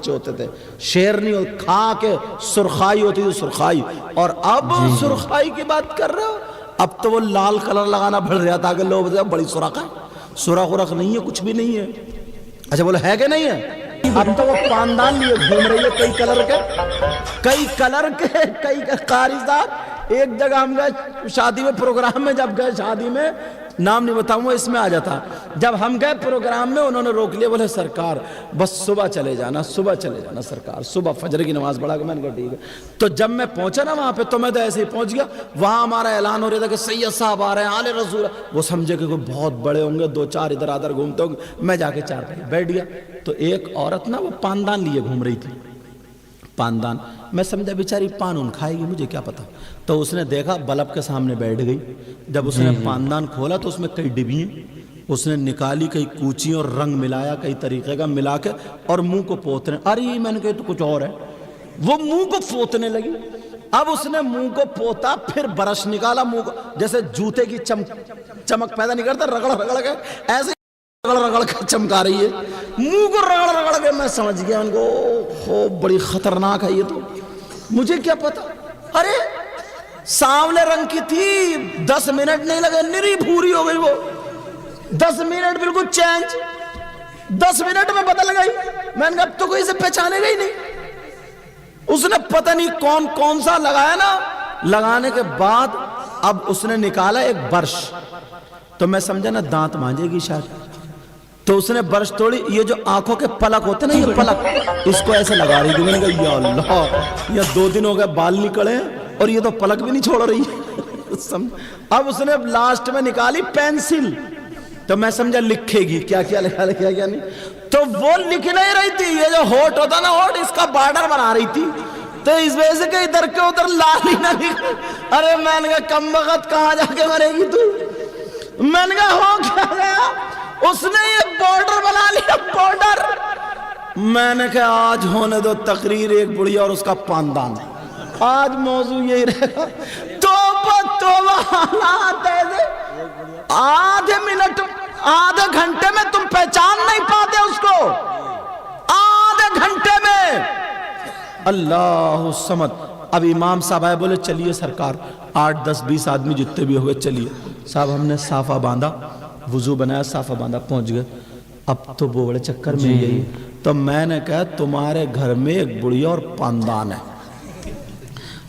بچے ہوتے تھے، شیرنی کھا کے سرخائی ہوتی تھی، سرخائی. اور اب سرخائی کی بات کر رہے ہو؟ اب تو وہ لال کلر لگانا پڑ رہا تاکہ لوگ بڑی سرخ ہے. سرخ ورخ نہیں ہے، کچھ بھی نہیں ہے. اچھا بولے ہے کہ نہیں ہے؟ اب تو وہ پاندان لیے گھوم رہی ہے کئی کلر کے کئی قاری صاحب. ایک جگہ ہم گئے شادی میں، پروگرام میں جب گئے شادی میں، نام نہیں بتاؤں گا اس میں آ جاتا. جب ہم گئے پروگرام میں انہوں نے روک لیا، بولے سرکار بس صبح چلے جانا سرکار، صبح فجر کی نماز پڑھا کے. میں نے کہا ٹھیک ہے. تو جب میں پہنچا نا وہاں پہ تو میں تو ایسے ہی پہنچ گیا. وہاں ہمارا اعلان ہو رہا تھا کہ سید صاحب آ رہے ہیں، آل رسول. وہ سمجھے کہ کوئی بہت بڑے ہوں گے، 2-4 ادھر ادھر گھومتے ہوں گے. میں جا کے 4 پہ بیٹھ گیا. تو ایک عورت نا وہ پاندان لیے گھوم رہی تھی، پاندان. میں سمجھا بیچاری پان ان کھائے گی، مجھے کیا پتا. تو اس نے دیکھا بلب کے سامنے بیٹھ گئی. جب اس نے پاندان کھولا تو اس میں کئی ڈبی ہیں. اس نے نکالی کئی کوچی اور رنگ ملایا کئی طریقے کا ملا کے اور منہ کو پوتنے. ارے میں نے کہا تو کچھ اور ہے. وہ منہ کو پوتنے لگی. اب اس نے منہ کو پوتا، پھر برش نکالا منہ کو، جیسے جوتے کی چمک پیدا نہیں کرتا، رگڑ کے ایسے رگڑ کے چمکا رہی ہے منہ کو، رگڑ کے. میں سمجھ گیا ان کو ہو بڑی خطرناک ہے یہ. تو مجھے کیا پتا. ارے سانولے رنگ کی تھی، 10 منٹ نہیں لگے نری بھوری ہو گئی. وہ 10 منٹ بالکل چینج، 10 منٹ میں بدل گئی. میں نے کہا اب تو کوئی اسے پہچانے گا ہی نہیں. اس نے پتہ نہیں کون سا لگایا نا. لگانے کے بعد اب اس نے نکالا ایک برش. تو میں سمجھا نا دانت مانجے گی شاید. تو اس نے برش توڑی. یہ جو آنکھوں کے پلک ہوتے نا، یہ پلک، اس کو ایسے لگا رہی تھی. میں نے کہا یا اللہ، یہ 2 دن ہو گئے بال نکلے اور یہ تو پلک بھی نہیں چھوڑ رہی. اب اس نے لاسٹ میں نکالی پینسل. تو میں سمجھا لکھے گی کیا لکھا نہیں. تو وہ لکھ نہیں رہی تھی. یہ جو ہوٹ ہوتا نا، ہوٹ، اس کا بارڈر بنا رہی تھی. تو اس وجہ سے کہ ادھر کے ادھر لال ہی نہ لکھے. ارے میں نے کہا کم وقت کہاں جا کے مرے گی تو. میں نے کہا ہو کیا گیا. اس نے یہ بارڈر بنا لیا، بارڈر. میں نے کہا آج ہونے دو تقریر ایک بڑھیا اور اس کا پاندان. آج موضوع یہی رہے گا. توبہ حالات ایسے. آدھے گھنٹے میں تم پہچان نہیں پاتے اس کو. آدھے گھنٹے میں. اللہ الصمد. اب امام صاحب آئے، بولے چلیے سرکار، 8 10 20 آدمی جتنے بھی ہوئے چلیے. صاحب ہم نے صافہ باندھا، وضو بنایا، صافہ باندھا، پہنچ گئے. اب تو بڑے چکر میں یہی. تو میں نے کہا تمہارے گھر میں ایک بڑھیا اور پاندان ہے،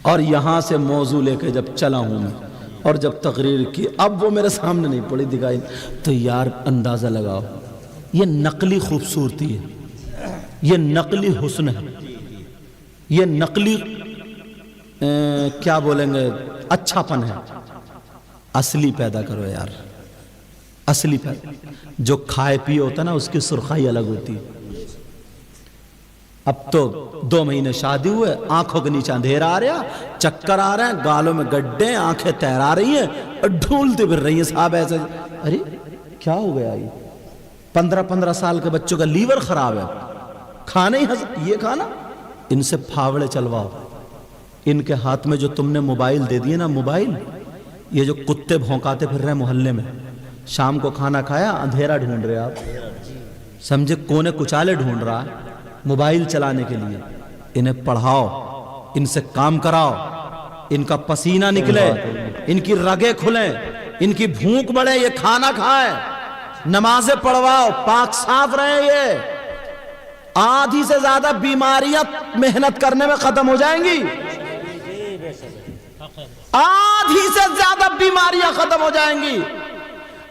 اور یہاں سے موضوع لے کے جب چلا ہوں میں اور جب تقریر کی، اب وہ میرے سامنے نہیں پڑی دکھائی. تو یار اندازہ لگاؤ، یہ نقلی خوبصورتی ہے، یہ نقلی حسن ہے، یہ نقلی کیا بولیں گے، اچھا پن ہے. اصلی پیدا کرو یار، اصلی پیدا. جو کھائے پیے ہوتا نا اس کی سرخائی الگ ہوتی ہے. اب تو 2 مہینے شادی ہوئے، آنکھوں کے نیچے اندھیرا آ رہا، چکر آ رہے ہیں، گالوں میں گڈھے، آنکھیں تیرا رہی ہیں اور ڈھولتے پھر رہی ہیں صاحب ایسے. ارے کیا ہو گیا. یہ 15 سال کے بچوں کا لیور خراب ہے، کھانا ہی یہ کھانا. ان سے پھاوڑے چلواؤ. ان کے ہاتھ میں جو تم نے موبائل دے دیے نا، موبائل، یہ جو کتے بھونکاتے پھر رہے محلے میں، شام کو کھانا کھایا اندھیرا ڈھونڈ رہے آپ، سمجھے کونے کچالے ڈھونڈ رہا ہے موبائل چلانے کے لیے. انہیں پڑھاؤ، ان سے کام کراؤ، ان کا پسینہ نکلے، ان کی رگیں کھلیں، ان کی بھوک بڑھے، یہ کھانا کھائے، نمازیں پڑھواؤ، پاک صاف رہے. یہ آدھی سے زیادہ بیماریاں محنت کرنے میں ختم ہو جائیں گی. آدھی سے زیادہ بیماریاں ختم ہو جائیں گی.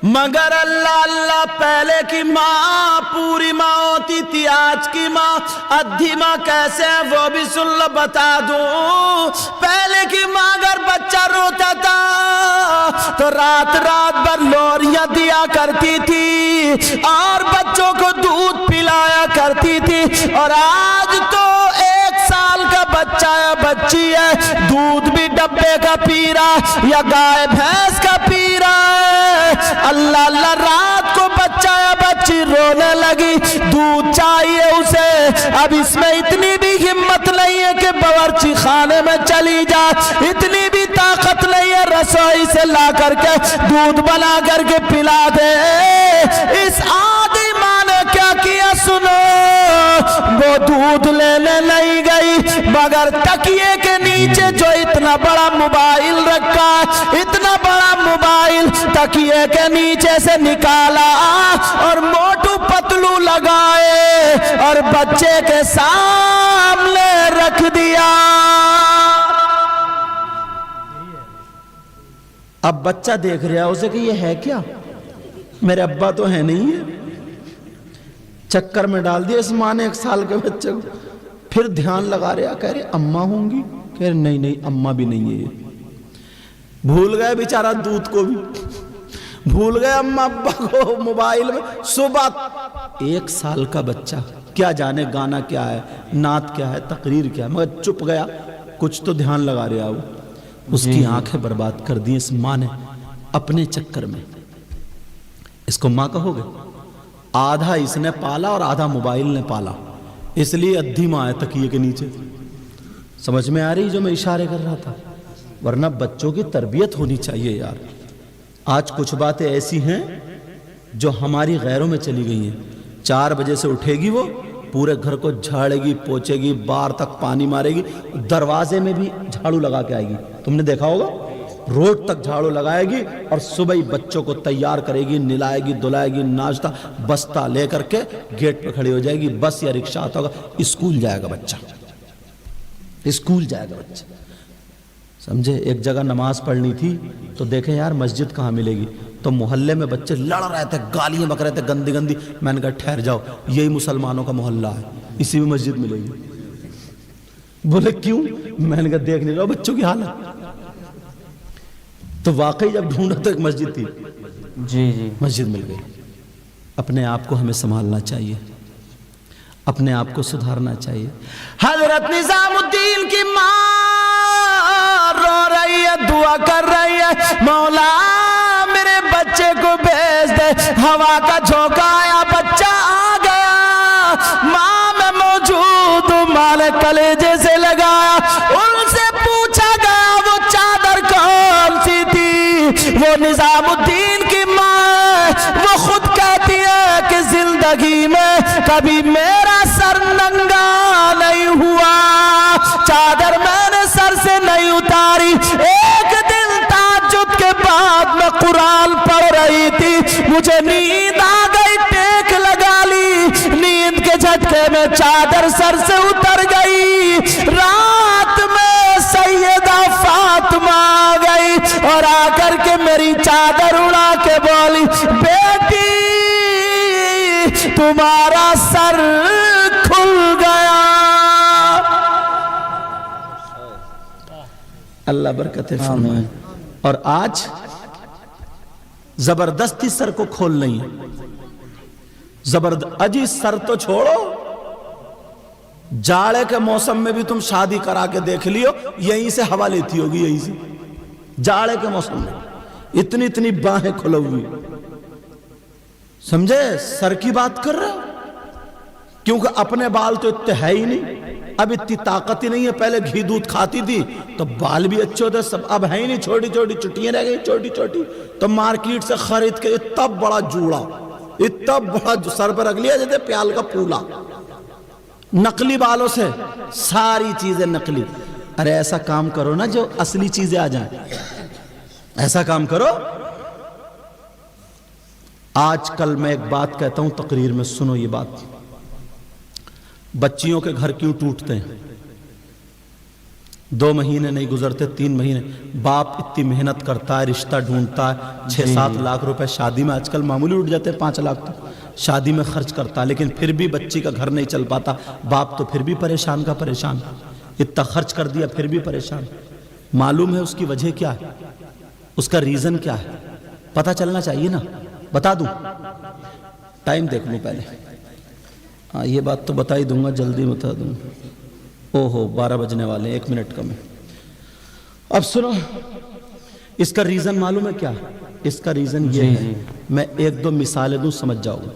مگر اللہ پہلے کی ماں پوری ماں ہوتی تھی، آج کی ماں ادھی ماں کیسے ہے وہ بھی سن لو بتا دوں. پہلے کی ماں اگر بچہ روتا تھا تو رات بھر لوریاں دیا کرتی تھی اور بچوں کو دودھ پلایا کرتی تھی. اور آج تو 1 سال کا بچہ یا بچی ہے، دودھ بھی ڈبے کا پی رہا یا گائے بھینس کا پی رہا ہے. اللہ رات کو بچہ یا بچی رونے لگی، دودھ چاہیے اسے. اب اس میں اتنی بھی ہمت نہیں ہے کہ باورچی خانے میں چلی جائے، اتنی بھی طاقت نہیں ہے رسوئی سے لا کر کے دودھ بنا کر کے پلا دے. اس آدھی ماں نے کیا کیا سنو. वो दूध लेने नहीं गई मगर तकिए के नीचे जो इतना बड़ा मोबाइल रखा है, इतना बड़ा मोबाइल तकिए के नीचे से निकाला और मोटू पतलू लगाए और बच्चे के सामने रख दिया। अब बच्चा देख रहा है उसे कि ये है क्या, मेरे अब्बा तो है नहीं है। चक्कर में डाल दिया इस माँ ने 1 साल के बच्चे को। फिर ध्यान लगा रहा, कह रहे अम्मा होंगी, कह रहे नहीं नहीं अम्मा भी नहीं है ये। भूल गए बेचारा दूध को भी, भूल गए अम्मा अब्बा को मोबाइल में। सुबह 1 साल का बच्चा क्या जाने गाना क्या है, नात क्या है, तकरीर क्या है, मगर चुप गया, कुछ तो ध्यान लगा रहा वो। उसकी आंखें बर्बाद कर दी इस माँ ने अपने चक्कर में। इसको माँ कहोगे? आधा इसने पाला और आधा मोबाइल ने पाला, इसलिए अद्धी माँ है तकिए के नीचे। समझ में आ रही जो मैं इशारे कर रहा था? वरना बच्चों की तरबियत होनी चाहिए यार। आज कुछ बातें ऐसी हैं जो हमारी गैरों में चली गई हैं। 4 बजे से उठेगी वो, पूरे घर को झाड़ेगी, पोछेगी, बाहर तक पानी मारेगी, दरवाजे में भी झाड़ू लगा के आएगी। तुमने देखा होगा, रोड तक झाड़ू लगाएगी और सुबह ही बच्चों को तैयार करेगी, निलाएगी, धुलाएगी, नाश्ता बस्ता लेकर के गेट पे खड़ी हो जाएगी। बस या रिक्शा आता होगा, स्कूल जाएगा बच्चा, स्कूल जाएगा बच्चा। समझे? एक जगह नमाज पढ़नी थी तो देखें यार मस्जिद कहाँ मिलेगी, तो मोहल्ले में बच्चे लड़ रहे थे, गालियां बक रहे थे गंदी गंदी। मैंने कहा ठहर जाओ, यही मुसलमानों का मोहल्ला है, इसी में मस्जिद मिलेगी। बोले क्यों? मैंने कहा देख नहीं रहा बच्चों की हालत। तो वाकई जब ढूंढा तो एक मस्जिद थी, जी मस्जिद मिल गई। अपने आप को हमें संभालना चाहिए, अपने आप को सुधारना चाहिए। हजरत निजामुद्दीन की माँ रो रही है, दुआ कर रही है, मौला मेरे बच्चे को भेज दे। हवा का झोंका आया, बच्चा आ गया, माँ में मौजूद माले कलेजे से लगाया। उनसे पूछा गया वो चादर कौन सी थी? वो निजामुद्दीन की माँ, वो खुद कहती है कि जिंदगी में कभी मेरा सर नंगा नहीं हुआ, चादर मैंने सर से नहीं उतारी। एक दिन ताज्जुद के बाद मैं कुरान पढ़ रही थी, मुझे नींद आ गई, टेक लगा ली, नींद के झटके में चादर सर से उतर गई। रात में सैयदा फातिमा आ गई और आकर के मेरी चादर उड़ा के बोली, बेटी तुम्हारा सर खुल गया। अल्लाह बरकतें फरमाए। और आज जबरदस्ती सर को खोल नहीं है, अजी सर तो छोड़ो, जाड़े के मौसम में भी तुम शादी करा के देख लियो, यहीं से हवा लेती होगी, यहीं से। जाड़े के मौसम में इतनी इतनी बाहें खुली हुई, समझे? सर की बात कर रहे हो, क्योंकि अपने बाल तो इतने है ही नहीं, अब इतनी ताकत ही नहीं है। पहले घी दूध खाती थी तो बाल भी अच्छे होते, सब अब है ही नहीं, छोटी छोटी चुटियां रह गई, छोटी छोटी। तो मार्केट से खरीद के इतना बड़ा जूड़ा, इतना बड़ा सर पर रख लिया जैसे प्याल का फूला, नकली बालों से, सारी चीजें नकली। अरे ऐसा काम करो ना जो असली चीजें आ जाएं, ऐसा काम करो। आजकल मैं एक बात कहता हूं तकरीर में, सुनो ये बात। बच्चियों के घर क्यों टूटते हैं? 2 महीने नहीं गुजरते, 3 महीने, बाप इतनी मेहनत करता है, रिश्ता ढूंढता है, 6-7 लाख रुपए शादी में आजकल मामूली उठ जाते हैं, 5 लाख तो शादी में खर्च करता है, लेकिन फिर भी बच्ची का घर नहीं चल पाता। बाप तो फिर भी परेशान का परेशान, इतना खर्च कर दिया फिर भी परेशान। मालूम है उसकी वजह क्या है, उसका रीजन क्या है? पता चलना चाहिए ना। बता दूं? टाइम देख लूं पहले। हाँ ये बात तो बता ही दूंगा, जल्दी बता दूंगा। ओहो 12 बजने वाले, 1 मिनट कम है। अब सुनो, इसका रीजन मालूम है क्या? इसका रीजन ये है, मैं 1-2 मिसालें दूं, समझ जाओगे।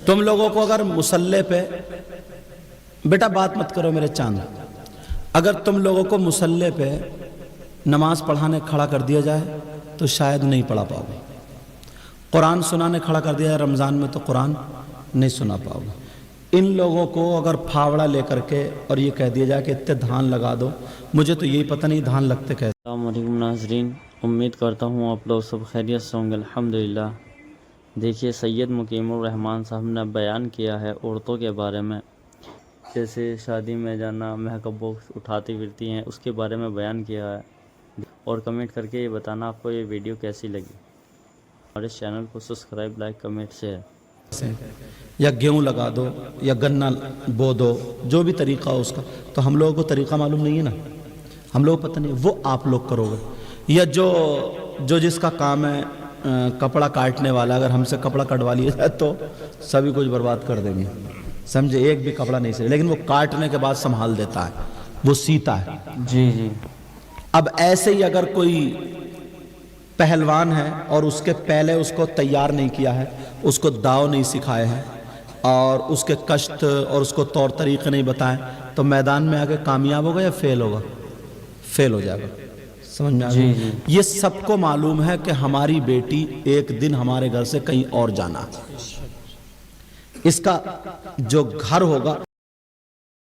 तुम लोगों को अगर मुसल्ले पे, बेटा बात मत करो मेरे चांद, अगर तुम लोगों को मुसल्ले पे नमाज पढ़ाने खड़ा कर दिया जाए तो शायद नहीं पढ़ा पाओगे। कुरान सुनाने खड़ा कर दिया जाए रमज़ान में तो कुरान नहीं सुना पाओगे। इन लोगों को अगर फावड़ा लेकर के और ये कह दिया जाए कि इतने धान लगा दो, मुझे तो यही पता नहीं धान लगते कैसे। अस्सलाम वालेकुम नाज़रीन, उम्मीद करता हूँ आप लोग सब खैरियत से होंगे। अल्हम्दुलिल्लाह। देखिए, सैयद मुकीमुर रहमान साहब ने बयान किया है औरतों के बारे में, जैसे शादी में जाना, महकब बॉक्स उठाती फिरती हैं, उसके बारे में बयान किया है। और कमेंट करके ये बताना आपको ये वीडियो कैसी लगी। हमारे चैनल को सब्सक्राइब, लाइक, कमेंट से है। या गेहूं लगा दो या गन्ना बो दो, जो भी तरीका हो उसका, तो हम लोगों को तरीका मालूम नहीं है ना, हम लोग पता नहीं, वो आप लोग करोगे। या जो जिसका काम है कपड़ा काटने वाला, अगर हमसे कपड़ा कटवा लिया जाए तो सभी कुछ बर्बाद कर देंगे, समझे, एक भी कपड़ा नहीं सही, लेकिन वो काटने के बाद संभाल देता है, वो सीता है। जी जी। अब ऐसे ही अगर कोई पहलवान है और उसके पहले उसको तैयार नहीं किया है, उसको दाव नहीं सिखाए हैं और उसके कष्ट और उसको तौर तरीके नहीं बताएं, तो मैदान में आके कामयाब होगा या फेल होगा? फेल हो जाएगा। समझ में आ गया? ये सबको मालूम है कि हमारी बेटी एक दिन हमारे घर से कहीं और जाना है। इसका जो घर होगा